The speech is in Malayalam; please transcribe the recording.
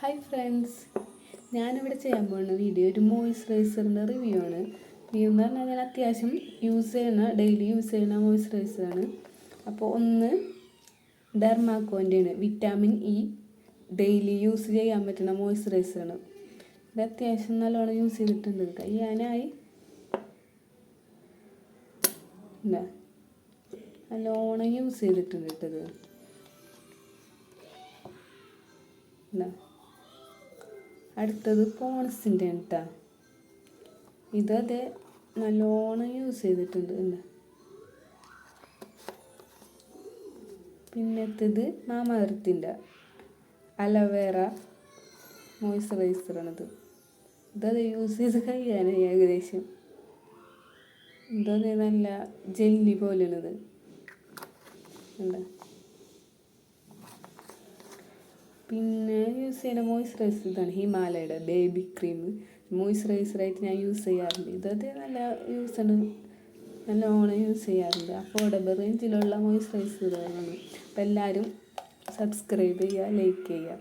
ഹായ് ഫ്രണ്ട്സ്, ഞാനിവിടെ ചെയ്യാൻ പോകുന്ന വീഡിയോ ഒരു മോയ്സ്ചറൈസറിൻ്റെ റിവ്യൂ ആണ്. റിവ്യൂ എന്ന് പറഞ്ഞാൽ ഞാൻ അത്യാവശ്യം ഡെയിലി യൂസ് ചെയ്യുന്ന മോയ്സ്ചറൈസറാണ്. അപ്പോൾ ഒന്ന് ഡെർമാക്കോൻ്റെയാണ്, വിറ്റാമിൻ ഇ ഡെയിലി യൂസ് ചെയ്യാൻ പറ്റുന്ന മോയ്സ്ചറൈസറാണ്. ഇത് അത്യാവശ്യം നല്ലോണം യൂസ് ചെയ്തിട്ടുണ്ട്. കഴിയാനായി നല്ലോണം യൂസ് ചെയ്തിട്ടുണ്ട് ഇട്ടത്. അടുത്തത് പോൺസിൻ്റെ കേട്ടോ. ഇതത് നല്ലോണം യൂസ് ചെയ്തിട്ടുണ്ട്. പിന്നത്തേത് മാമഎർത്തിൻ്റെ അലോവേറ മോയ്സ്ചറൈസറാണിത്. ഇതത് യൂസ് ചെയ്ത് കഴിയാനായി ഏകദേശം. ഇതത് നല്ല ജെല്ലി പോലെയാണിത്. പിന്നെ യൂസ് ചെയ്യുന്ന മോയ്സ്ചറൈസർ ഇതാണ്, ഹിമാലയയുടെ ബേബി ക്രീം മോയ്സ്ചറൈസറായിട്ട് ഞാൻ യൂസ് ചെയ്യാറുണ്ട്. ഇതത് നല്ല യൂസാണ്, നല്ലോണം യൂസ് ചെയ്യാറുണ്ട്. അഫോർഡബിൾ റേഞ്ചിലുള്ള മോയ്സ്ചറൈസറുകളാണ്. അപ്പോൾ എല്ലാവരും സബ്സ്ക്രൈബ് ചെയ്യുക, ലൈക്ക് ചെയ്യുക.